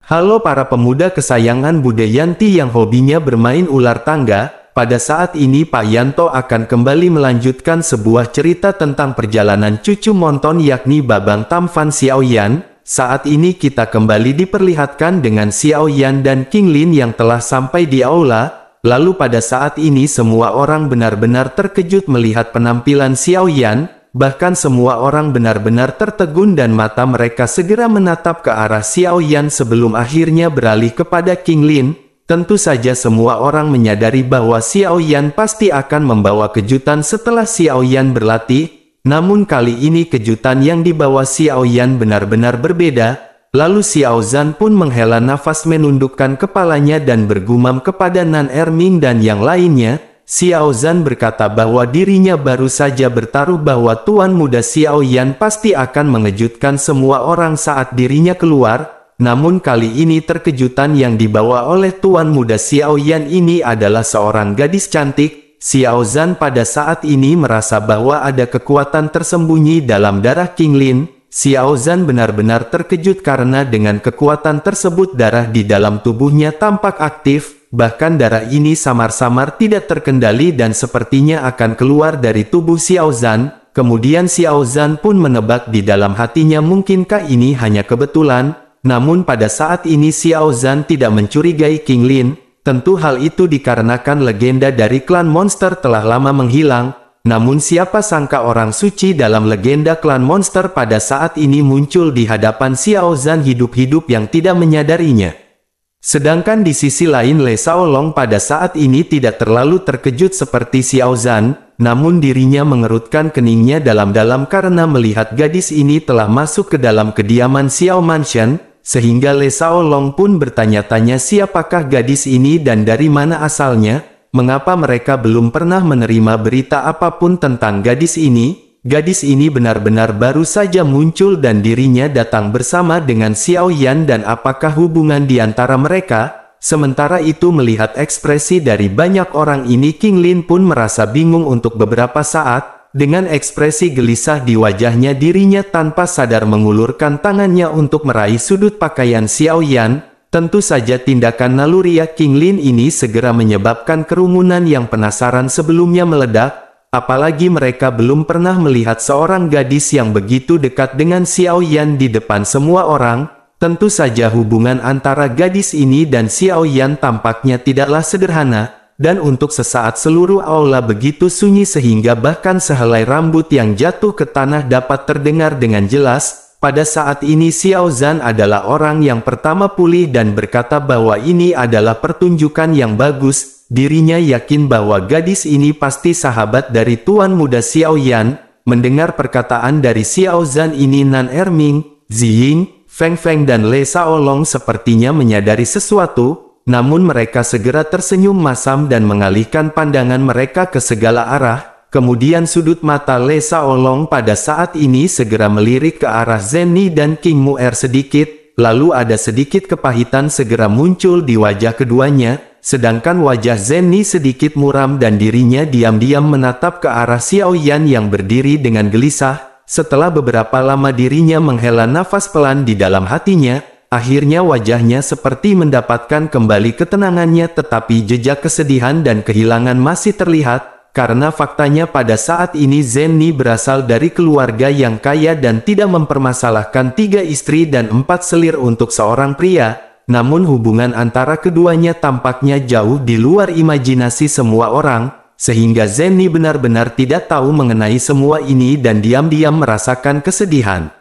Halo para pemuda kesayangan Bude Yanti yang hobinya bermain ular tangga, pada saat ini Pak Yanto akan kembali melanjutkan sebuah cerita tentang perjalanan cucu Monton yakni Babang Tamfan Xiaoyan. Saat ini kita kembali diperlihatkan dengan Xiaoyan dan King Lin yang telah sampai di aula, lalu pada saat ini semua orang benar-benar terkejut melihat penampilan Xiaoyan. Bahkan semua orang benar-benar tertegun dan mata mereka segera menatap ke arah Xiaoyan sebelum akhirnya beralih kepada King Lin. Tentu saja semua orang menyadari bahwa Xiaoyan pasti akan membawa kejutan setelah Xiaoyan berlatih. Namun kali ini kejutan yang dibawa Xiaoyan benar-benar berbeda. Lalu Xiaozan pun menghela nafas menundukkan kepalanya dan bergumam kepada Nan Erming dan yang lainnya. Xiaozan berkata bahwa dirinya baru saja bertaruh bahwa Tuan Muda Xiaoyan pasti akan mengejutkan semua orang saat dirinya keluar. Namun kali ini terkejutan yang dibawa oleh Tuan Muda Xiaoyan ini adalah seorang gadis cantik. Xiaozan pada saat ini merasa bahwa ada kekuatan tersembunyi dalam darah King Lin. Xiaozan benar-benar terkejut karena dengan kekuatan tersebut darah di dalam tubuhnya tampak aktif. Bahkan darah ini samar-samar tidak terkendali dan sepertinya akan keluar dari tubuh Xiaozan. Kemudian Xiaozan pun menebak di dalam hatinya mungkinkah ini hanya kebetulan. Namun pada saat ini Xiaozan tidak mencurigai King Lin. Tentu hal itu dikarenakan legenda dari klan monster telah lama menghilang. Namun siapa sangka orang suci dalam legenda klan monster pada saat ini muncul di hadapan Xiaozan hidup-hidup yang tidak menyadarinya. Sedangkan di sisi lain Le Shaolong pada saat ini tidak terlalu terkejut seperti Xiaozan, namun dirinya mengerutkan keningnya dalam-dalam karena melihat gadis ini telah masuk ke dalam kediaman Xiao Mansion, sehingga Le Shaolong pun bertanya-tanya siapakah gadis ini dan dari mana asalnya, mengapa mereka belum pernah menerima berita apapun tentang gadis ini. Gadis ini benar-benar baru saja muncul dan dirinya datang bersama dengan Xiaoyan dan apakah hubungan di antara mereka? Sementara itu melihat ekspresi dari banyak orang ini King Lin pun merasa bingung untuk beberapa saat. Dengan ekspresi gelisah di wajahnya dirinya tanpa sadar mengulurkan tangannya untuk meraih sudut pakaian Xiaoyan. Tentu saja tindakan naluriah King Lin ini segera menyebabkan kerumunan yang penasaran sebelumnya meledak. Apalagi mereka belum pernah melihat seorang gadis yang begitu dekat dengan Xiaoyan di depan semua orang. Tentu saja hubungan antara gadis ini dan Xiaoyan tampaknya tidaklah sederhana. Dan untuk sesaat seluruh aula begitu sunyi sehingga bahkan sehelai rambut yang jatuh ke tanah dapat terdengar dengan jelas. Pada saat ini Xiaozan adalah orang yang pertama pulih dan berkata bahwa ini adalah pertunjukan yang bagus. Dirinya yakin bahwa gadis ini pasti sahabat dari Tuan Muda Xiaoyan. Mendengar perkataan dari Xiaozan ini Nan Erming, Ziying, Feng Feng dan Le Shaolong sepertinya menyadari sesuatu. Namun mereka segera tersenyum masam dan mengalihkan pandangan mereka ke segala arah. Kemudian sudut mata Le Shaolong pada saat ini segera melirik ke arah Zenni dan King Muer sedikit. Lalu ada sedikit kepahitan segera muncul di wajah keduanya. Sedangkan wajah Zenni sedikit muram dan dirinya diam-diam menatap ke arah Xiaoyan yang berdiri dengan gelisah. Setelah beberapa lama dirinya menghela nafas pelan di dalam hatinya, akhirnya wajahnya seperti mendapatkan kembali ketenangannya tetapi jejak kesedihan dan kehilangan masih terlihat. Karena faktanya pada saat ini Zenni berasal dari keluarga yang kaya dan tidak mempermasalahkan 3 istri dan 4 selir untuk seorang pria. Namun hubungan antara keduanya tampaknya jauh di luar imajinasi semua orang, sehingga Zenni benar-benar tidak tahu mengenai semua ini dan diam-diam merasakan kesedihan.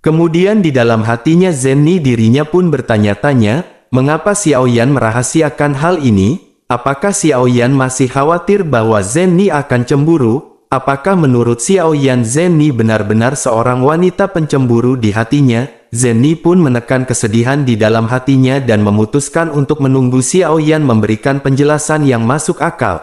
Kemudian di dalam hatinya Zenni dirinya pun bertanya-tanya, mengapa Xiaoyan merahasiakan hal ini? Apakah Xiaoyan masih khawatir bahwa Zenni akan cemburu? Apakah menurut Xiaoyan Zenni benar-benar seorang wanita pencemburu di hatinya? Zenni pun menekan kesedihan di dalam hatinya dan memutuskan untuk menunggu Xiaoyan memberikan penjelasan yang masuk akal.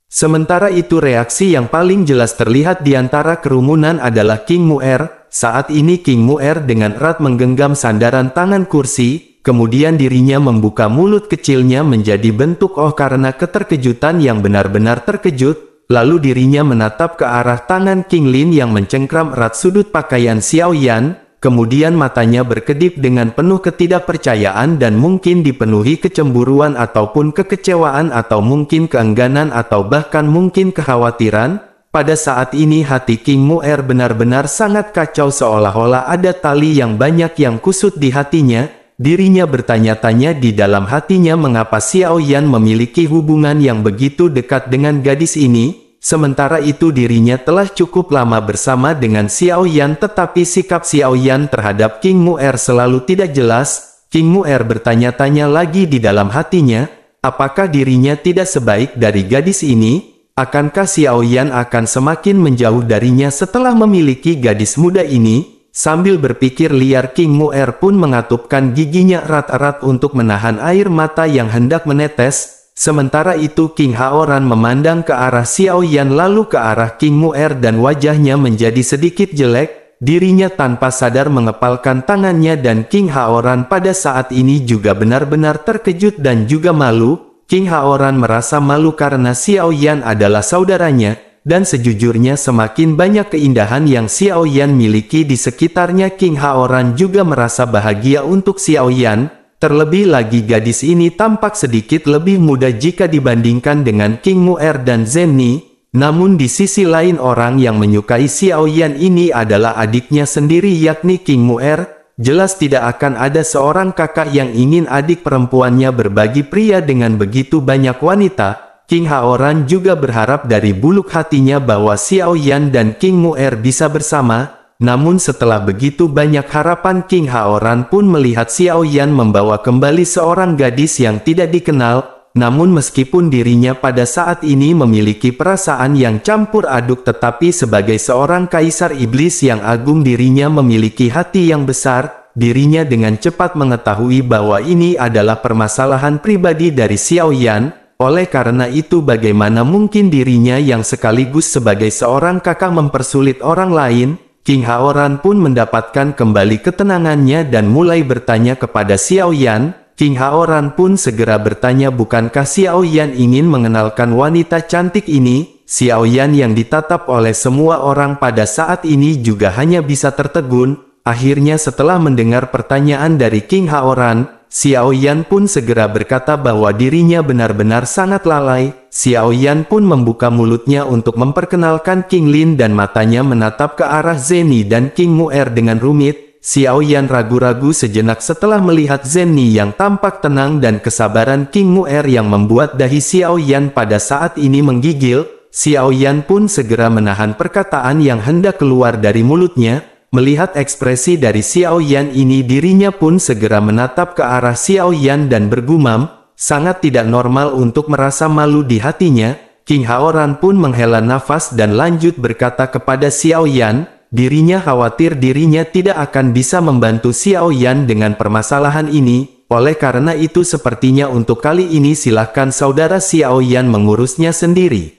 Sementara itu reaksi yang paling jelas terlihat di antara kerumunan adalah King Muer. Saat ini King Muer dengan erat menggenggam sandaran tangan kursi, kemudian dirinya membuka mulut kecilnya menjadi bentuk "oh" karena keterkejutan yang benar-benar terkejut. Lalu dirinya menatap ke arah tangan King Lin yang mencengkram erat sudut pakaian Xiaoyan. kemudian matanya berkedip dengan penuh ketidakpercayaan dan mungkin dipenuhi kecemburuan ataupun kekecewaan atau mungkin keengganan atau bahkan mungkin kekhawatiran. Pada saat ini hati King Mu'er benar-benar sangat kacau, seolah-olah ada tali yang banyak yang kusut di hatinya. Dirinya bertanya-tanya di dalam hatinya mengapa Xiao Yan memiliki hubungan yang begitu dekat dengan gadis ini. Sementara itu dirinya telah cukup lama bersama dengan Xiao Yan, tetapi sikap Xiao Yan terhadap King Mu'er selalu tidak jelas. King Mu'er bertanya-tanya lagi di dalam hatinya, apakah dirinya tidak sebaik dari gadis ini? Akankah Xiao Yan akan semakin menjauh darinya setelah memiliki gadis muda ini? Sambil berpikir liar, King Mu'er pun mengatupkan giginya erat-erat untuk menahan air mata yang hendak menetes. Sementara itu King Haoran memandang ke arah Xiao Yan lalu ke arah King Mu'er dan wajahnya menjadi sedikit jelek. Dirinya tanpa sadar mengepalkan tangannya dan King Haoran pada saat ini juga benar-benar terkejut dan juga malu. King Haoran merasa malu karena Xiao Yan adalah saudaranya, dan sejujurnya semakin banyak keindahan yang Xiao Yan miliki di sekitarnya, King Haoran juga merasa bahagia untuk Xiao Yan. Terlebih lagi gadis ini tampak sedikit lebih muda jika dibandingkan dengan King Mu'er dan Zenni. Namun di sisi lain orang yang menyukai Xiao Yan ini adalah adiknya sendiri yakni King Mu'er. Jelas tidak akan ada seorang kakak yang ingin adik perempuannya berbagi pria dengan begitu banyak wanita. King Haoran juga berharap dari buluk hatinya bahwa Xiao Yan dan King Mu'er bisa bersama. Namun setelah begitu banyak harapan, King Haoran pun melihat Xiao Yan membawa kembali seorang gadis yang tidak dikenal. Namun meskipun dirinya pada saat ini memiliki perasaan yang campur aduk, tetapi sebagai seorang kaisar iblis yang agung dirinya memiliki hati yang besar. Dirinya dengan cepat mengetahui bahwa ini adalah permasalahan pribadi dari Xiao Yan. Oleh karena itu bagaimana mungkin dirinya yang sekaligus sebagai seorang kakak mempersulit orang lain. King Haoran pun mendapatkan kembali ketenangannya dan mulai bertanya kepada Xiao Yan. King Haoran pun segera bertanya, bukankah Xiao Yan ingin mengenalkan wanita cantik ini? Xiao Yan yang ditatap oleh semua orang pada saat ini juga hanya bisa tertegun. Akhirnya setelah mendengar pertanyaan dari King Haoran, Xiao Yan pun segera berkata bahwa dirinya benar-benar sangat lalai. Xiao Yan pun membuka mulutnya untuk memperkenalkan King Lin dan matanya menatap ke arah Zenni dan King Mu'er dengan rumit. Xiao Yan ragu-ragu sejenak setelah melihat Zenni yang tampak tenang dan kesabaran King Mu'er yang membuat dahi Xiao Yan pada saat ini menggigil. Xiao Yan pun segera menahan perkataan yang hendak keluar dari mulutnya. Melihat ekspresi dari Xiao Yan ini, dirinya pun segera menatap ke arah Xiao Yan dan bergumam, sangat tidak normal untuk merasa malu di hatinya. King Haoran pun menghela nafas dan lanjut berkata kepada Xiao Yan, dirinya khawatir dirinya tidak akan bisa membantu Xiao Yan dengan permasalahan ini. Oleh karena itu sepertinya untuk kali ini silahkan saudara Xiao Yan mengurusnya sendiri.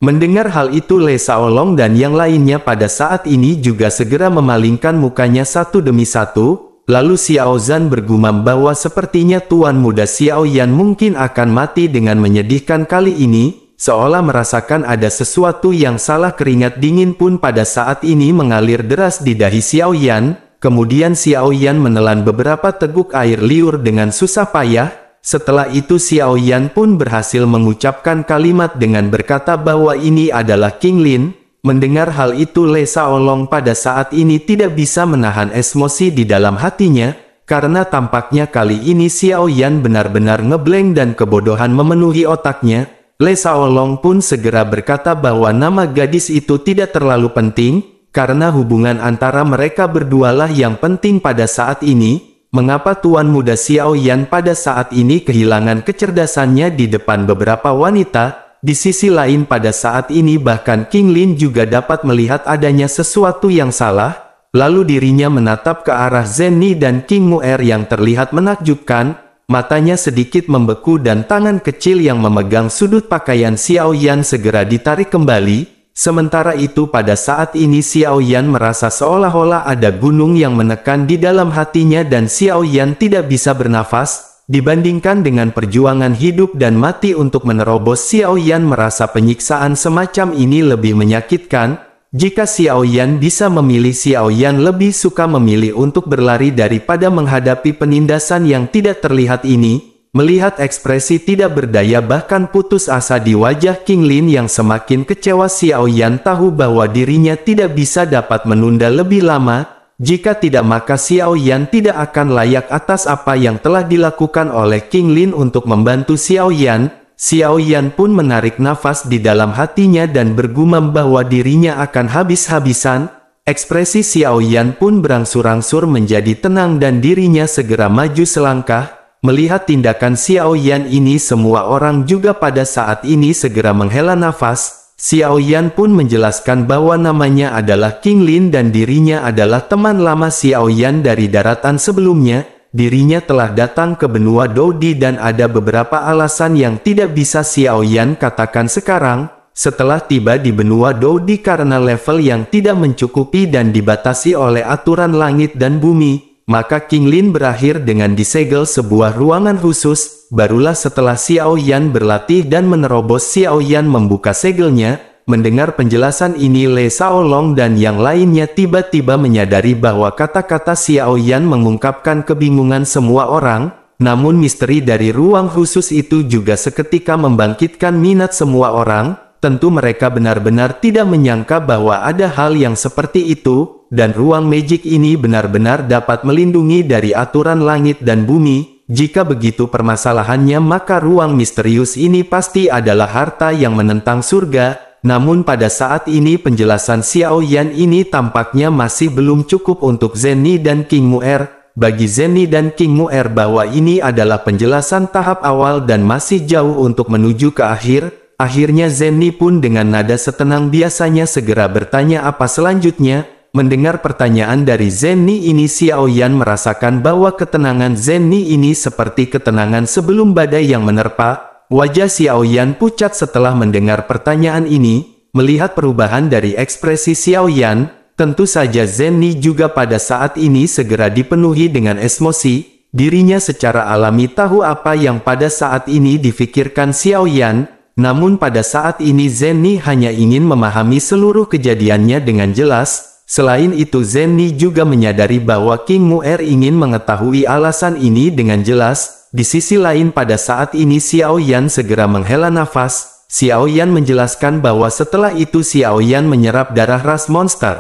Mendengar hal itu, Le Shaolong dan yang lainnya pada saat ini juga segera memalingkan mukanya satu demi satu. Lalu Xiao Zhan bergumam bahwa sepertinya tuan muda Xiao Yan mungkin akan mati dengan menyedihkan kali ini. Seolah merasakan ada sesuatu yang salah, keringat dingin pun pada saat ini mengalir deras di dahi Xiao Yan. Kemudian Xiao Yan menelan beberapa teguk air liur dengan susah payah. Setelah itu Xiao Yan pun berhasil mengucapkan kalimat dengan berkata bahwa ini adalah King Lin. Mendengar hal itu, Le Shaolong pada saat ini tidak bisa menahan emosi di dalam hatinya. Karena tampaknya kali ini Xiao Yan benar-benar ngeblank dan kebodohan memenuhi otaknya. Le Shaolong pun segera berkata bahwa nama gadis itu tidak terlalu penting, karena hubungan antara mereka berdualah yang penting pada saat ini. Mengapa tuan muda Xiao Yan pada saat ini kehilangan kecerdasannya di depan beberapa wanita? Di sisi lain pada saat ini bahkan King Lin juga dapat melihat adanya sesuatu yang salah. Lalu dirinya menatap ke arah Zenni dan King Mu'er yang terlihat menakjubkan. Matanya sedikit membeku dan tangan kecil yang memegang sudut pakaian Xiao Yan segera ditarik kembali. Sementara itu pada saat ini Xiao Yan merasa seolah-olah ada gunung yang menekan di dalam hatinya dan Xiao Yan tidak bisa bernafas. Dibandingkan dengan perjuangan hidup dan mati untuk menerobos, Xiao Yan merasa penyiksaan semacam ini lebih menyakitkan. Jika Xiao Yan bisa memilih, Xiao Yan lebih suka memilih untuk berlari daripada menghadapi penindasan yang tidak terlihat ini. Melihat ekspresi tidak berdaya bahkan putus asa di wajah King Lin yang semakin kecewa, Xiao Yan tahu bahwa dirinya tidak bisa dapat menunda lebih lama. Jika tidak maka Xiao Yan tidak akan layak atas apa yang telah dilakukan oleh King Lin untuk membantu Xiao Yan. Xiao Yan pun menarik nafas di dalam hatinya dan bergumam bahwa dirinya akan habis-habisan. Ekspresi Xiao Yan pun berangsur-angsur menjadi tenang dan dirinya segera maju selangkah. Melihat tindakan Xiao Yan ini, semua orang juga pada saat ini segera menghela nafas. Xiao Yan pun menjelaskan bahwa namanya adalah King Lin dan dirinya adalah teman lama Xiao Yan dari daratan sebelumnya. Dirinya telah datang ke benua Dodi dan ada beberapa alasan yang tidak bisa Xiao Yan katakan sekarang. Setelah tiba di benua Dodi karena level yang tidak mencukupi dan dibatasi oleh aturan langit dan bumi, maka King Lin berakhir dengan disegel sebuah ruangan khusus. Barulah setelah Xiao Yan berlatih dan menerobos, Xiao Yan membuka segelnya. Mendengar penjelasan ini, Le Shaolong dan yang lainnya tiba-tiba menyadari bahwa kata-kata Xiao Yan mengungkapkan kebingungan semua orang. Namun misteri dari ruang khusus itu juga seketika membangkitkan minat semua orang. Tentu mereka benar-benar tidak menyangka bahwa ada hal yang seperti itu. Dan ruang magic ini benar-benar dapat melindungi dari aturan langit dan bumi. Jika begitu permasalahannya, maka ruang misterius ini pasti adalah harta yang menentang surga. Namun pada saat ini penjelasan Xiao Yan ini tampaknya masih belum cukup untuk Zenny dan King Mu'er. Bagi Zenny dan King Mu'er bahwa ini adalah penjelasan tahap awal dan masih jauh untuk menuju ke akhir. Akhirnya Zenny pun dengan nada setenang biasanya segera bertanya apa selanjutnya. Mendengar pertanyaan dari Zenny ini, Xiao Yan merasakan bahwa ketenangan Zenny ini seperti ketenangan sebelum badai yang menerpa. Wajah Xiao Yan pucat setelah mendengar pertanyaan ini. Melihat perubahan dari ekspresi Xiao Yan, tentu saja Zenny juga pada saat ini segera dipenuhi dengan emosi. Dirinya secara alami tahu apa yang pada saat ini difikirkan Xiao Yan. Namun pada saat ini Zenny hanya ingin memahami seluruh kejadiannya dengan jelas. Selain itu Zenny juga menyadari bahwa King Mu'er ingin mengetahui alasan ini dengan jelas. Di sisi lain pada saat ini Xiao Yan segera menghela nafas. Xiao Yan menjelaskan bahwa setelah itu Xiao Yan menyerap darah ras monster.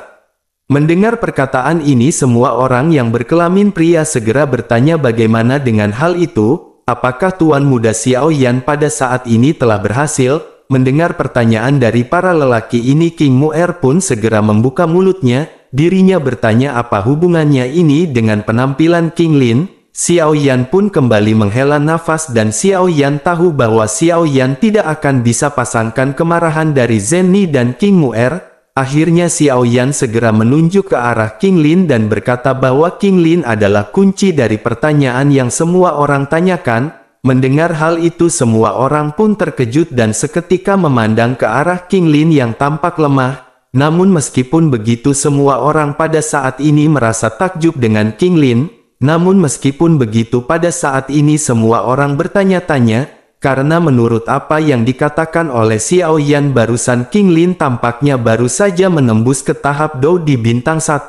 Mendengar perkataan ini semua orang yang berkelamin pria segera bertanya bagaimana dengan hal itu. Apakah Tuan Muda Xiao Yan pada saat ini telah berhasil? Mendengar pertanyaan dari para lelaki ini, King Mu'er pun segera membuka mulutnya. Dirinya bertanya apa hubungannya ini dengan penampilan King Lin. Xiao Yan pun kembali menghela nafas dan Xiao Yan tahu bahwa Xiao Yan tidak akan bisa pasangkan kemarahan dari Zenny dan King Mu'er. Akhirnya Xiao Yan segera menunjuk ke arah King Lin dan berkata bahwa King Lin adalah kunci dari pertanyaan yang semua orang tanyakan. Mendengar hal itu semua orang pun terkejut dan seketika memandang ke arah King Lin yang tampak lemah. Namun meskipun begitu semua orang pada saat ini merasa takjub dengan King Lin. Namun meskipun begitu pada saat ini semua orang bertanya-tanya. Karena menurut apa yang dikatakan oleh Xiao Yan barusan, King Lin tampaknya baru saja menembus ke tahap Dou di bintang 1.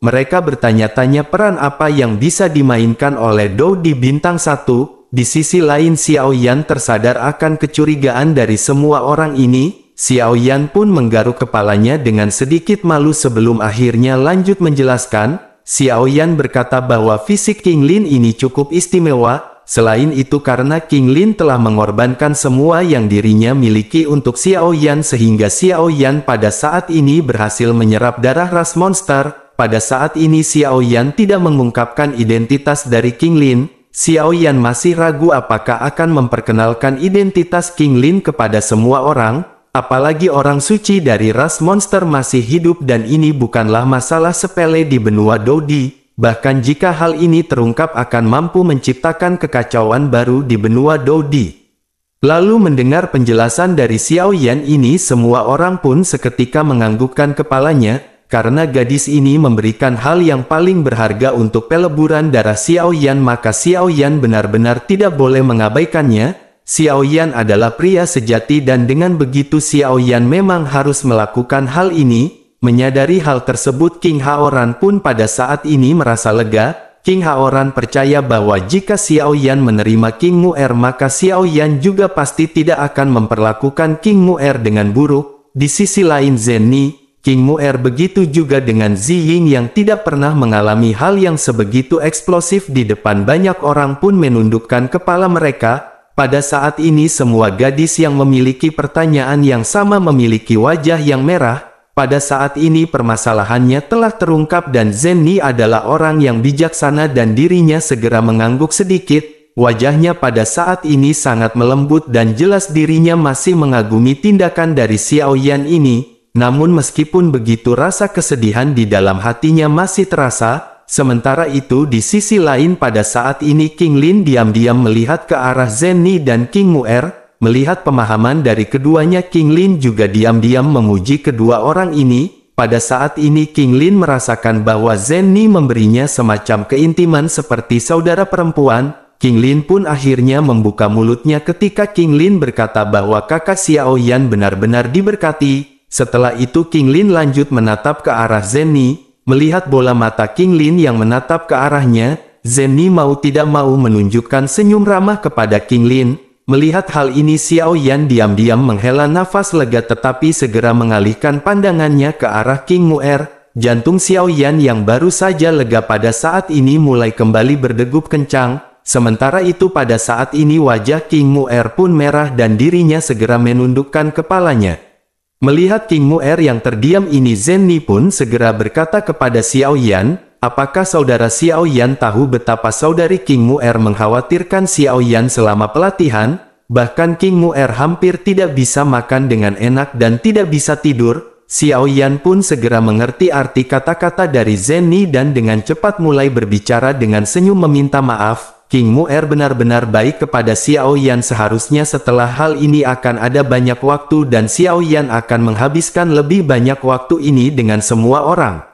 Mereka bertanya-tanya peran apa yang bisa dimainkan oleh Dou di bintang 1. Di sisi lain Xiao Yan tersadar akan kecurigaan dari semua orang ini. Xiao Yan pun menggaruk kepalanya dengan sedikit malu sebelum akhirnya lanjut menjelaskan. Xiao Yan berkata bahwa fisik King Lin ini cukup istimewa. Selain itu karena King Lin telah mengorbankan semua yang dirinya miliki untuk Xiao Yan sehingga Xiao Yan pada saat ini berhasil menyerap darah ras monster. Pada saat ini Xiao Yan tidak mengungkapkan identitas dari King Lin. Xiao Yan masih ragu apakah akan memperkenalkan identitas King Lin kepada semua orang, apalagi orang suci dari ras monster masih hidup dan ini bukanlah masalah sepele di benua Dodi. Bahkan jika hal ini terungkap akan mampu menciptakan kekacauan baru di benua Dodi. Lalu mendengar penjelasan dari Xiao Yan ini semua orang pun seketika menganggukkan kepalanya. Karena gadis ini memberikan hal yang paling berharga untuk peleburan darah Xiao Yan, maka Xiao Yan benar-benar tidak boleh mengabaikannya. Xiao Yan adalah pria sejati dan dengan begitu Xiao Yan memang harus melakukan hal ini. Menyadari hal tersebut, King Haoran pun pada saat ini merasa lega. King Haoran percaya bahwa jika Xiao Yan menerima King Mu'er, maka Xiao Yan juga pasti tidak akan memperlakukan King Mu'er dengan buruk. Di sisi lain Zenni, King Mu'er begitu juga dengan Ziying yang tidak pernah mengalami hal yang sebegitu eksplosif di depan banyak orang pun menundukkan kepala mereka. Pada saat ini semua gadis yang memiliki pertanyaan yang sama memiliki wajah yang merah. Pada saat ini permasalahannya telah terungkap dan Zenni adalah orang yang bijaksana dan dirinya segera mengangguk sedikit. Wajahnya pada saat ini sangat melembut dan jelas dirinya masih mengagumi tindakan dari Xiao Yan ini. Namun meskipun begitu rasa kesedihan di dalam hatinya masih terasa. Sementara itu di sisi lain pada saat ini King Lin diam-diam melihat ke arah Zenni dan King Mu'er. Melihat pemahaman dari keduanya, King Lin juga diam-diam memuji kedua orang ini. Pada saat ini King Lin merasakan bahwa Zenni memberinya semacam keintiman seperti saudara perempuan. King Lin pun akhirnya membuka mulutnya ketika King Lin berkata bahwa kakak Xiao Yan benar-benar diberkati. Setelah itu King Lin lanjut menatap ke arah Zenni. Melihat bola mata King Lin yang menatap ke arahnya, Zenni mau tidak mau menunjukkan senyum ramah kepada King Lin. Melihat hal ini Xiao Yan diam-diam menghela nafas lega tetapi segera mengalihkan pandangannya ke arah King Mu'er. Jantung Xiao Yan yang baru saja lega pada saat ini mulai kembali berdegup kencang. Sementara itu pada saat ini wajah King Mu'er pun merah dan dirinya segera menundukkan kepalanya. Melihat King Mu'er yang terdiam ini Zenni pun segera berkata kepada Xiao Yan, apakah saudara Xiao Yan tahu betapa saudari King Mu'er mengkhawatirkan Xiao Yan selama pelatihan? Bahkan King Mu'er hampir tidak bisa makan dengan enak dan tidak bisa tidur. Xiao Yan pun segera mengerti arti kata-kata dari Zenni dan dengan cepat mulai berbicara dengan senyum meminta maaf. King Mu'er benar-benar baik kepada Xiao Yan, seharusnya setelah hal ini akan ada banyak waktu dan Xiao Yan akan menghabiskan lebih banyak waktu ini dengan semua orang.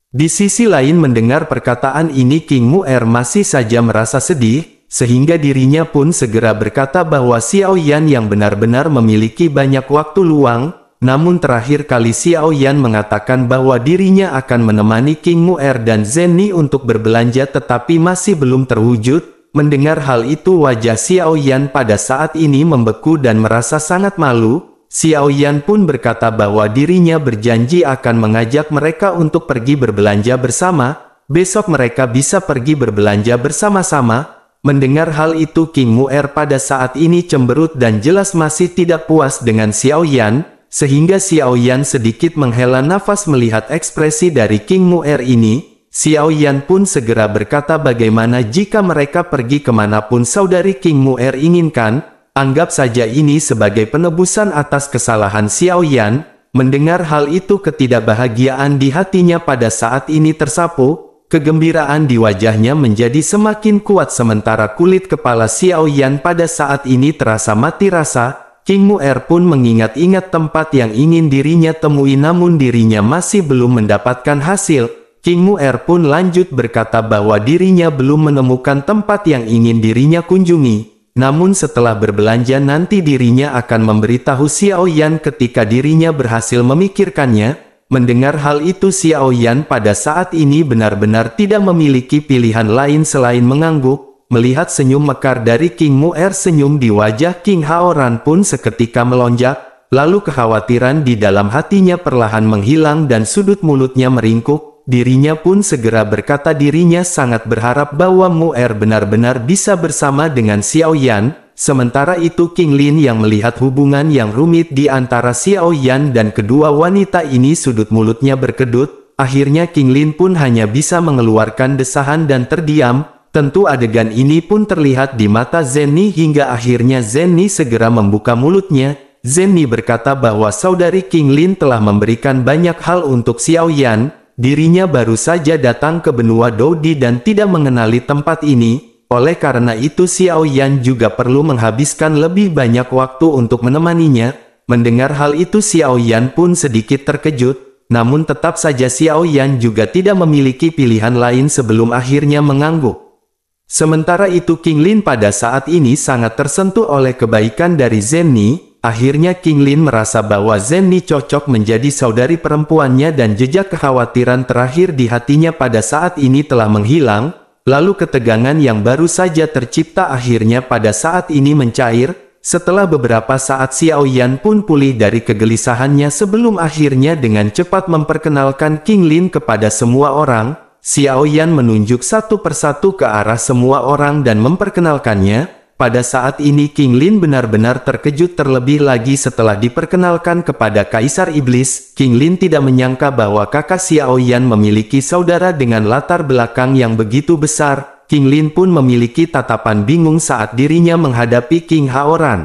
Di sisi lain mendengar perkataan ini King Mu'er masih saja merasa sedih, sehingga dirinya pun segera berkata bahwa Xiao Yan yang benar-benar memiliki banyak waktu luang. Namun terakhir kali Xiao Yan mengatakan bahwa dirinya akan menemani King Mu'er dan Zenni untuk berbelanja tetapi masih belum terwujud. Mendengar hal itu wajah Xiao Yan pada saat ini membeku dan merasa sangat malu. Xiao Yan pun berkata bahwa dirinya berjanji akan mengajak mereka untuk pergi berbelanja bersama. Besok mereka bisa pergi berbelanja bersama-sama. Mendengar hal itu King Mu'er pada saat ini cemberut dan jelas masih tidak puas dengan Xiao Yan. Sehingga Xiao Yan sedikit menghela nafas melihat ekspresi dari King Mu'er ini. Xiao Yan pun segera berkata bagaimana jika mereka pergi kemanapun saudari King Mu'er inginkan. Anggap saja ini sebagai penebusan atas kesalahan Xiao Yan. Mendengar hal itu ketidakbahagiaan di hatinya pada saat ini tersapu. Kegembiraan di wajahnya menjadi semakin kuat sementara kulit kepala Xiao Yan pada saat ini terasa mati rasa. King Mu'er pun mengingat-ingat tempat yang ingin dirinya temui namun dirinya masih belum mendapatkan hasil. King Mu'er pun lanjut berkata bahwa dirinya belum menemukan tempat yang ingin dirinya kunjungi. Namun setelah berbelanja nanti dirinya akan memberitahu Xiao Yan ketika dirinya berhasil memikirkannya. Mendengar hal itu Xiao Yan pada saat ini benar-benar tidak memiliki pilihan lain selain mengangguk. Melihat senyum mekar dari King Mu'er, senyum di wajah King Haoran pun seketika melonjak. Lalu kekhawatiran di dalam hatinya perlahan menghilang dan sudut mulutnya meringkuk. Dirinya pun segera berkata dirinya sangat berharap bahwa Mu'er benar-benar bisa bersama dengan Xiao Yan. Sementara itu King Lin yang melihat hubungan yang rumit di antara Xiao Yan dan kedua wanita ini sudut mulutnya berkedut. Akhirnya King Lin pun hanya bisa mengeluarkan desahan dan terdiam. Tentu adegan ini pun terlihat di mata Zenni hingga akhirnya Zenni segera membuka mulutnya. Zenni berkata bahwa saudari King Lin telah memberikan banyak hal untuk Xiao Yan. Dirinya baru saja datang ke benua Dodi dan tidak mengenali tempat ini. Oleh karena itu Xiao Yan juga perlu menghabiskan lebih banyak waktu untuk menemaninya. Mendengar hal itu Xiao Yan pun sedikit terkejut. Namun tetap saja Xiao Yan juga tidak memiliki pilihan lain sebelum akhirnya mengangguk. Sementara itu King Lin pada saat ini sangat tersentuh oleh kebaikan dari Zenni. akhirnya King Lin merasa bahwa Zhen Ni cocok menjadi saudari perempuannya dan jejak kekhawatiran terakhir di hatinya pada saat ini telah menghilang, lalu ketegangan yang baru saja tercipta akhirnya pada saat ini mencair. Setelah beberapa saat Xiao Yan pun pulih dari kegelisahannya sebelum akhirnya dengan cepat memperkenalkan King Lin kepada semua orang. Xiao Yan menunjuk satu persatu ke arah semua orang dan memperkenalkannya. Pada saat ini King Lin benar-benar terkejut terlebih lagi setelah diperkenalkan kepada Kaisar Iblis. King Lin tidak menyangka bahwa kakak Xiao Yan memiliki saudara dengan latar belakang yang begitu besar. King Lin pun memiliki tatapan bingung saat dirinya menghadapi King Haoran.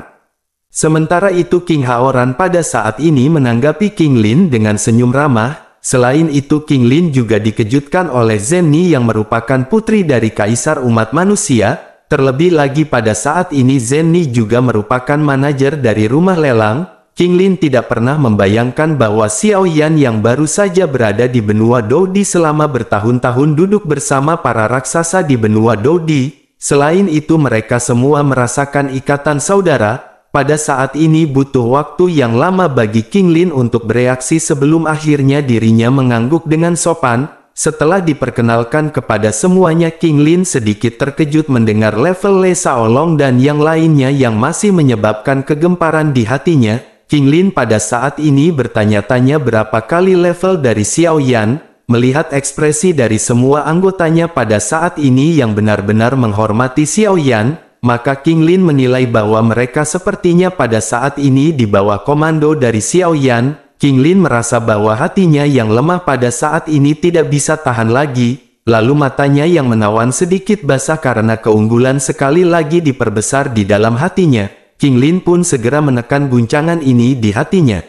Sementara itu King Haoran pada saat ini menanggapi King Lin dengan senyum ramah. Selain itu King Lin juga dikejutkan oleh Zhen Ni yang merupakan putri dari Kaisar umat manusia. Terlebih lagi pada saat ini Zhen Ni juga merupakan manajer dari rumah lelang. King Lin tidak pernah membayangkan bahwa Xiao Yan yang baru saja berada di benua Dodi selama bertahun-tahun duduk bersama para raksasa di benua Dodi. Selain itu mereka semua merasakan ikatan saudara. Pada saat ini butuh waktu yang lama bagi King Lin untuk bereaksi sebelum akhirnya dirinya mengangguk dengan sopan. Setelah diperkenalkan kepada semuanya King Lin sedikit terkejut mendengar level Le Shaolong dan yang lainnya yang masih menyebabkan kegemparan di hatinya. King Lin pada saat ini bertanya-tanya berapa kali level dari Xiao Yan. Melihat ekspresi dari semua anggotanya pada saat ini yang benar-benar menghormati Xiao Yan, maka King Lin menilai bahwa mereka sepertinya pada saat ini di bawah komando dari Xiao Yan. King Lin merasa bahwa hatinya yang lemah pada saat ini tidak bisa tahan lagi, lalu matanya yang menawan sedikit basah karena keunggulan sekali lagi diperbesar di dalam hatinya. King Lin pun segera menekan guncangan ini di hatinya.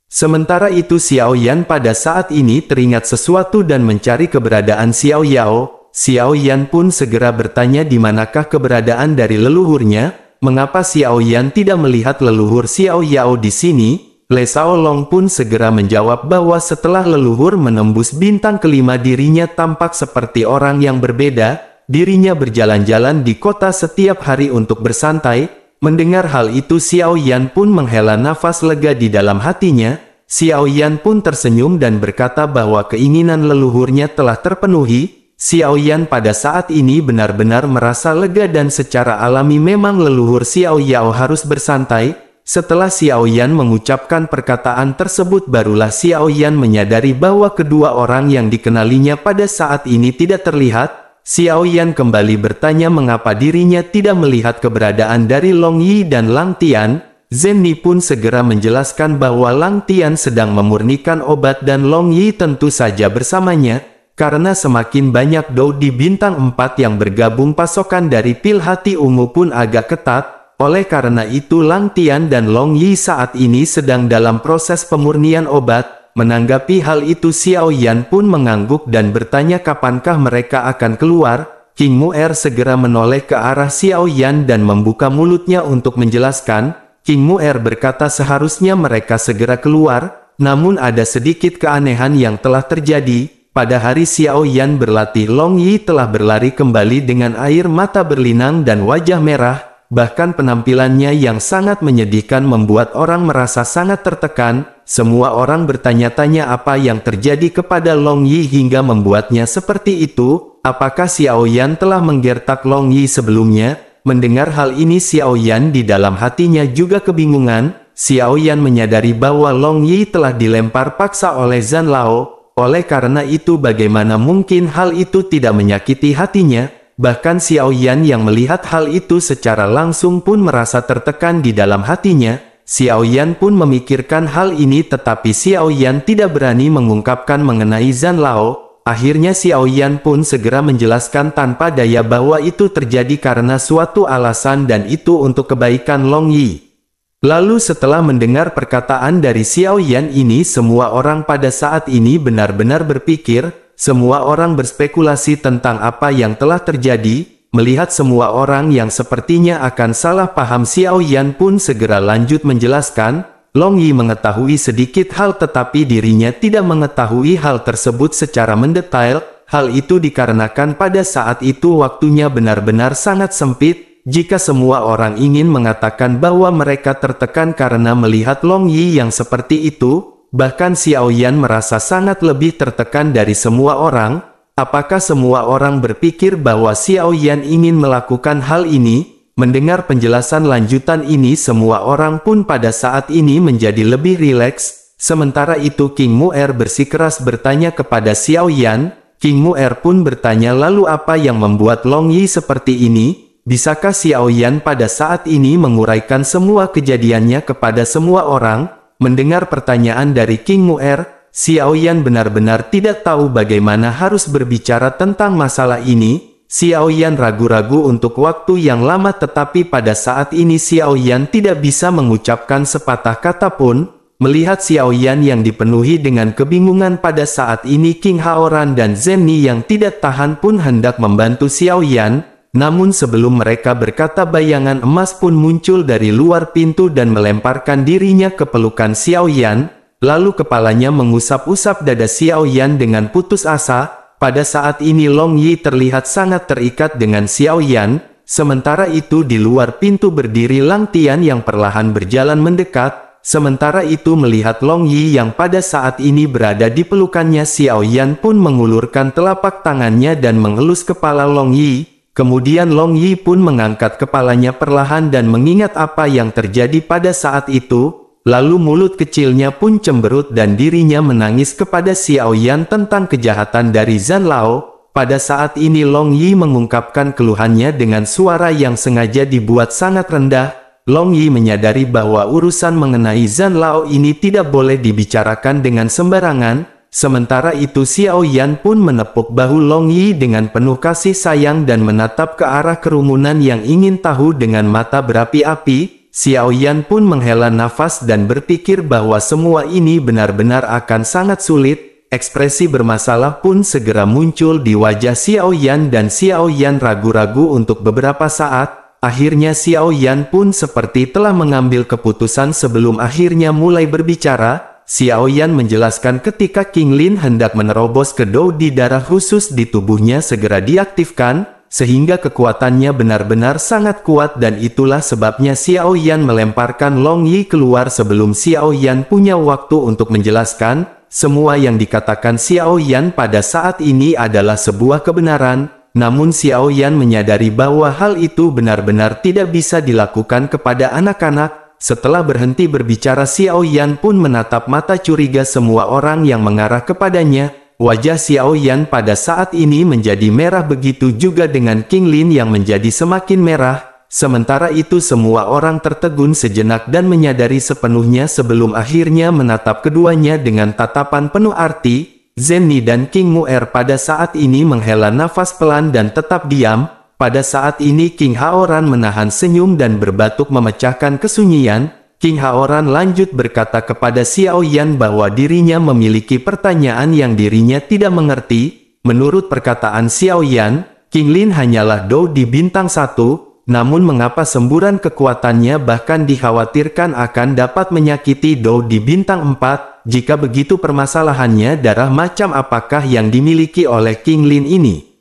Sementara itu Xiao Yan pada saat ini teringat sesuatu dan mencari keberadaan Xiao Yao. Xiao Yan pun segera bertanya di manakah keberadaan dari leluhurnya. Mengapa Xiao Yan tidak melihat leluhur Xiao Yao di sini? Le Shaolong pun segera menjawab bahwa setelah leluhur menembus bintang kelima dirinya tampak seperti orang yang berbeda. Dirinya berjalan-jalan di kota setiap hari untuk bersantai. Mendengar hal itu Xiao Yan pun menghela nafas lega di dalam hatinya. Xiao Yan pun tersenyum dan berkata bahwa keinginan leluhurnya telah terpenuhi. Xiao Yan pada saat ini benar-benar merasa lega dan secara alami memang leluhur Xiao Yao harus bersantai. Setelah Xiao Yan mengucapkan perkataan tersebut barulah Xiao Yan menyadari bahwa kedua orang yang dikenalinya pada saat ini tidak terlihat. Xiao Yan kembali bertanya mengapa dirinya tidak melihat keberadaan dari Long Yi dan Lang Tian. Zhen Ni pun segera menjelaskan bahwa Lang Tian sedang memurnikan obat dan Long Yi tentu saja bersamanya. Karena semakin banyak Dou di bintang 4 yang bergabung pasokan dari pil hati ungu pun agak ketat. Oleh karena itu Lang Tian dan Long Yi saat ini sedang dalam proses pemurnian obat. Menanggapi hal itu Xiao Yan pun mengangguk dan bertanya kapankah mereka akan keluar. King Mu'er segera menoleh ke arah Xiao Yan dan membuka mulutnya untuk menjelaskan. King Mu'er berkata seharusnya mereka segera keluar, namun ada sedikit keanehan yang telah terjadi. Pada hari Xiao Yan berlatih Long Yi telah berlari kembali dengan air mata berlinang dan wajah merah. Bahkan penampilannya yang sangat menyedihkan membuat orang merasa sangat tertekan. Semua orang bertanya-tanya apa yang terjadi kepada Long Yi hingga membuatnya seperti itu. Apakah Xiao Yan telah menggertak Long Yi sebelumnya? Mendengar hal ini Xiao Yan di dalam hatinya juga kebingungan. Xiao Yan menyadari bahwa Long Yi telah dilempar paksa oleh Zhan Lao. Oleh karena itu bagaimana mungkin hal itu tidak menyakiti hatinya? Bahkan Xiao Yan yang melihat hal itu secara langsung pun merasa tertekan di dalam hatinya. Xiao Yan pun memikirkan hal ini tetapi Xiao Yan tidak berani mengungkapkan mengenai Zhan Lao. Akhirnya Xiao Yan pun segera menjelaskan tanpa daya bahwa itu terjadi karena suatu alasan dan itu untuk kebaikan Long Yi. Lalu setelah mendengar perkataan dari Xiao Yan ini semua orang pada saat ini benar-benar berpikir. Semua orang berspekulasi tentang apa yang telah terjadi. Melihat semua orang yang sepertinya akan salah paham Xiao Yan pun segera lanjut menjelaskan. Long Yi mengetahui sedikit hal tetapi dirinya tidak mengetahui hal tersebut secara mendetail. Hal itu dikarenakan pada saat itu waktunya benar-benar sangat sempit. jika semua orang ingin mengatakan bahwa mereka tertekan karena melihat Long Yi yang seperti itu, bahkan Xiao Yan merasa sangat lebih tertekan dari semua orang. Apakah semua orang berpikir bahwa Xiao Yan ingin melakukan hal ini? Mendengar penjelasan lanjutan ini, semua orang pun pada saat ini menjadi lebih rileks. Sementara itu King Mu'er bersikeras bertanya kepada Xiao Yan. King Mu'er pun bertanya, lalu apa yang membuat Long Yi seperti ini? Bisakah Xiao Yan pada saat ini menguraikan semua kejadiannya kepada semua orang? Mendengar pertanyaan dari King Mu'er, Xiao Yan benar-benar tidak tahu bagaimana harus berbicara tentang masalah ini. Xiao Yan ragu-ragu untuk waktu yang lama, tetapi pada saat ini Xiao Yan tidak bisa mengucapkan sepatah kata pun. Melihat Xiao Yan yang dipenuhi dengan kebingungan pada saat ini, King Haoran dan Zenni yang tidak tahan pun hendak membantu Xiao Yan. Namun sebelum mereka berkata, bayangan emas pun muncul dari luar pintu dan melemparkan dirinya ke pelukan Xiao Yan. Lalu kepalanya mengusap-usap dada Xiao Yan dengan putus asa. Pada saat ini Long Yi terlihat sangat terikat dengan Xiao Yan. Sementara itu di luar pintu berdiri Lang Tian yang perlahan berjalan mendekat. Sementara itu melihat Long Yi yang pada saat ini berada di pelukannya, Xiao Yan pun mengulurkan telapak tangannya dan mengelus kepala Long Yi. Kemudian Long Yi pun mengangkat kepalanya perlahan dan mengingat apa yang terjadi pada saat itu. Lalu mulut kecilnya pun cemberut dan dirinya menangis kepada Xiao Yan tentang kejahatan dari Zhan Lao. Pada saat ini Long Yi mengungkapkan keluhannya dengan suara yang sengaja dibuat sangat rendah. Long Yi menyadari bahwa urusan mengenai Zhan Lao ini tidak boleh dibicarakan dengan sembarangan. Sementara itu Xiao Yan pun menepuk bahu Long Yi dengan penuh kasih sayang dan menatap ke arah kerumunan yang ingin tahu dengan mata berapi-api. Xiao Yan pun menghela nafas dan berpikir bahwa semua ini benar-benar akan sangat sulit. Ekspresi bermasalah pun segera muncul di wajah Xiao Yan dan Xiao Yan ragu-ragu untuk beberapa saat. Akhirnya Xiao Yan pun seperti telah mengambil keputusan sebelum akhirnya mulai berbicara. Xiao Yan menjelaskan ketika King Lin hendak menerobos ke Dou di darah khusus di tubuhnya segera diaktifkan, sehingga kekuatannya benar-benar sangat kuat dan itulah sebabnya Xiao Yan melemparkan Long Yi keluar sebelum Xiao Yan punya waktu untuk menjelaskan. Semua yang dikatakan Xiao Yan pada saat ini adalah sebuah kebenaran, namun Xiao Yan menyadari bahwa hal itu benar-benar tidak bisa dilakukan kepada anak-anak. Setelah berhenti berbicara, Xiao Yan pun menatap mata curiga semua orang yang mengarah kepadanya. Wajah Xiao Yan pada saat ini menjadi merah, begitu juga dengan King Lin yang menjadi semakin merah. Sementara itu semua orang tertegun sejenak dan menyadari sepenuhnya sebelum akhirnya menatap keduanya dengan tatapan penuh arti. Zenni dan King Mu'er pada saat ini menghela nafas pelan dan tetap diam. Pada saat ini King Haoran menahan senyum dan berbatuk memecahkan kesunyian. King Haoran lanjut berkata kepada Xiao Yan bahwa dirinya memiliki pertanyaan yang dirinya tidak mengerti. Menurut perkataan Xiao Yan, King Lin hanyalah Dou di bintang 1, namun mengapa semburan kekuatannya bahkan dikhawatirkan akan dapat menyakiti Dou di bintang 4? Jika begitu permasalahannya, darah macam apakah yang dimiliki oleh King Lin ini?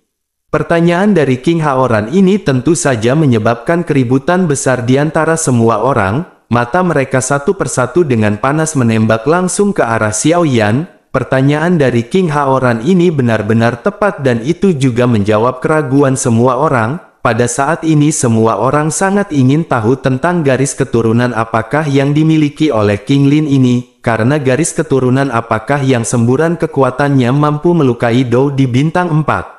Pertanyaan dari King Haoran ini tentu saja menyebabkan keributan besar di antara semua orang. Mata mereka satu persatu dengan panas menembak langsung ke arah Xiao Yan. Pertanyaan dari King Haoran ini benar-benar tepat dan itu juga menjawab keraguan semua orang. Pada saat ini semua orang sangat ingin tahu tentang garis keturunan apakah yang dimiliki oleh King Lin ini. Karena garis keturunan apakah yang semburan kekuatannya mampu melukai Dou di bintang 4.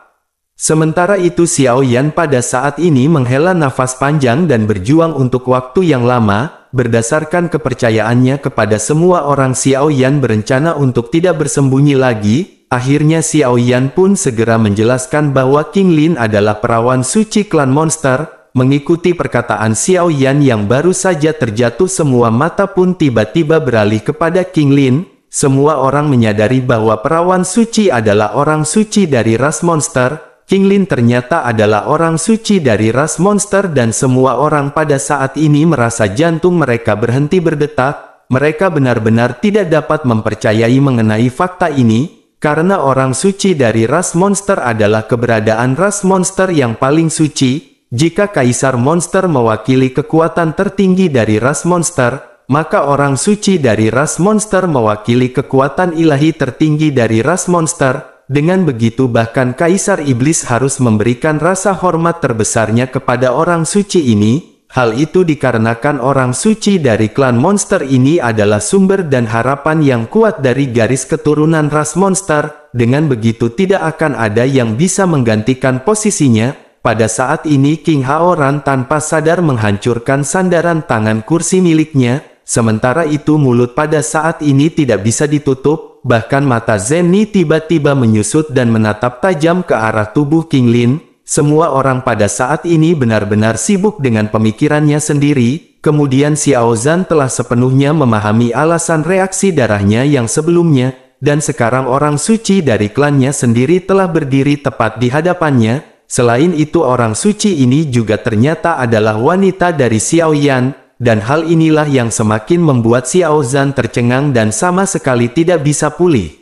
Sementara itu Xiao Yan pada saat ini menghela nafas panjang dan berjuang untuk waktu yang lama. Berdasarkan kepercayaannya kepada semua orang, Xiao Yan berencana untuk tidak bersembunyi lagi. Akhirnya Xiao Yan pun segera menjelaskan bahwa King Lin adalah perawan suci klan monster. Mengikuti perkataan Xiao Yan yang baru saja terjatuh, semua mata pun tiba-tiba beralih kepada King Lin. Semua orang menyadari bahwa perawan suci adalah orang suci dari ras monster. King Lin ternyata adalah orang suci dari ras monster dan semua orang pada saat ini merasa jantung mereka berhenti berdetak. Mereka benar-benar tidak dapat mempercayai mengenai fakta ini, karena orang suci dari ras monster adalah keberadaan ras monster yang paling suci. jika Kaisar Monster mewakili kekuatan tertinggi dari ras monster, maka orang suci dari ras monster mewakili kekuatan ilahi tertinggi dari ras monster. Dengan begitu bahkan Kaisar Iblis harus memberikan rasa hormat terbesarnya kepada orang suci ini. Hal itu dikarenakan orang suci dari klan monster ini adalah sumber dan harapan yang kuat dari garis keturunan ras monster. Dengan begitu tidak akan ada yang bisa menggantikan posisinya. Pada saat ini King Haoran tanpa sadar menghancurkan sandaran tangan kursi miliknya. Sementara itu mulut pada saat ini tidak bisa ditutup. Bahkan mata Zenny tiba-tiba menyusut dan menatap tajam ke arah tubuh King Lin. Semua orang pada saat ini benar-benar sibuk dengan pemikirannya sendiri. Kemudian Xiao Zhan telah sepenuhnya memahami alasan reaksi darahnya yang sebelumnya. Dan sekarang orang suci dari klannya sendiri telah berdiri tepat di hadapannya. Selain itu orang suci ini juga ternyata adalah wanita dari Xiao Yan. Dan hal inilah yang semakin membuat Xiao Zhan tercengang dan sama sekali tidak bisa pulih.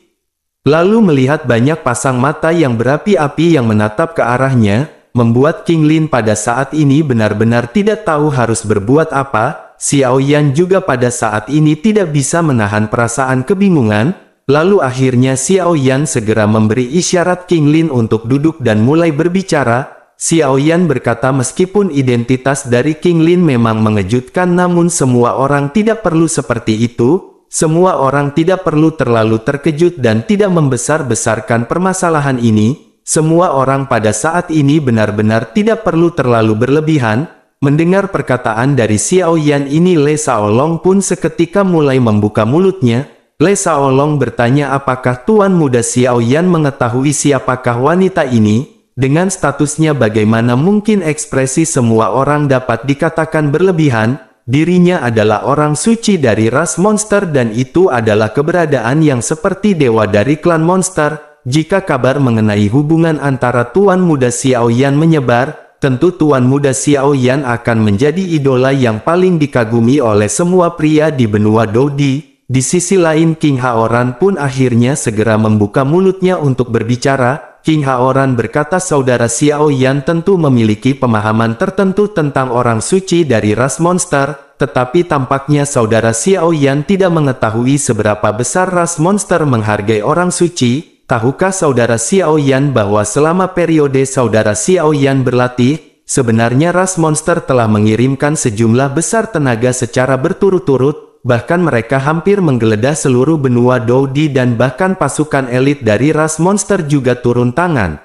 Lalu melihat banyak pasang mata yang berapi-api yang menatap ke arahnya, membuat King Lin pada saat ini benar-benar tidak tahu harus berbuat apa. Xiao Yan juga pada saat ini tidak bisa menahan perasaan kebingungan. Lalu akhirnya Xiao Yan segera memberi isyarat King Lin untuk duduk dan mulai berbicara. Xiao Yan berkata meskipun identitas dari King Lin memang mengejutkan namun semua orang tidak perlu seperti itu. Semua orang tidak perlu terlalu terkejut dan tidak membesar-besarkan permasalahan ini. Semua orang pada saat ini benar-benar tidak perlu terlalu berlebihan. Mendengar perkataan dari Xiao Yan ini, Le Shaolong pun seketika mulai membuka mulutnya. Le Shaolong bertanya apakah Tuan Muda Xiao Yan mengetahui siapakah wanita ini? Dengan statusnya bagaimana mungkin ekspresi semua orang dapat dikatakan berlebihan? Dirinya adalah orang suci dari ras monster dan itu adalah keberadaan yang seperti dewa dari klan monster. Jika kabar mengenai hubungan antara Tuan Muda Xiao Yan menyebar, tentu Tuan Muda Xiao Yan akan menjadi idola yang paling dikagumi oleh semua pria di benua Dodi. Di sisi lain King Haoran pun akhirnya segera membuka mulutnya untuk berbicara. King Haoran berkata saudara Xiao Yan tentu memiliki pemahaman tertentu tentang orang suci dari ras monster, tetapi tampaknya saudara Xiao Yan tidak mengetahui seberapa besar ras monster menghargai orang suci. Tahukah saudara Xiao Yan bahwa selama periode saudara Xiao Yan berlatih, sebenarnya ras monster telah mengirimkan sejumlah besar tenaga secara berturut-turut. Bahkan mereka hampir menggeledah seluruh benua Dodi dan bahkan pasukan elit dari ras monster juga turun tangan.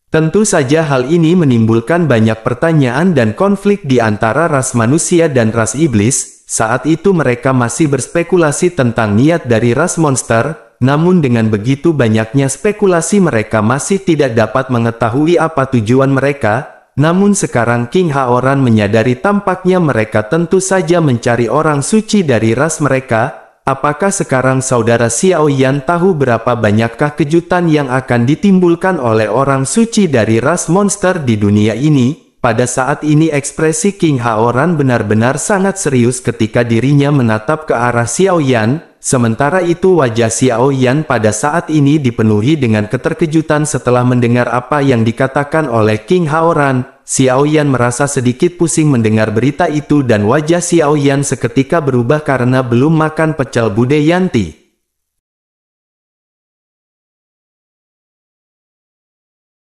Tentu saja hal ini menimbulkan banyak pertanyaan dan konflik di antara ras manusia dan ras iblis. Saat itu mereka masih berspekulasi tentang niat dari ras monster, namun dengan begitu banyaknya spekulasi mereka masih tidak dapat mengetahui apa tujuan mereka. Namun sekarang King Haoran menyadari tampaknya mereka tentu saja mencari orang suci dari ras mereka. Apakah sekarang saudara Xiao Yan tahu berapa banyakkah kejutan yang akan ditimbulkan oleh orang suci dari ras monster di dunia ini? Pada saat ini ekspresi King Haoran benar-benar sangat serius ketika dirinya menatap ke arah Xiao Yan. Sementara itu wajah Xiao Yan pada saat ini dipenuhi dengan keterkejutan setelah mendengar apa yang dikatakan oleh King Haoran. Xiao Yan merasa sedikit pusing mendengar berita itu dan wajah Xiao Yan seketika berubah karena belum makan pecel bude Yanti.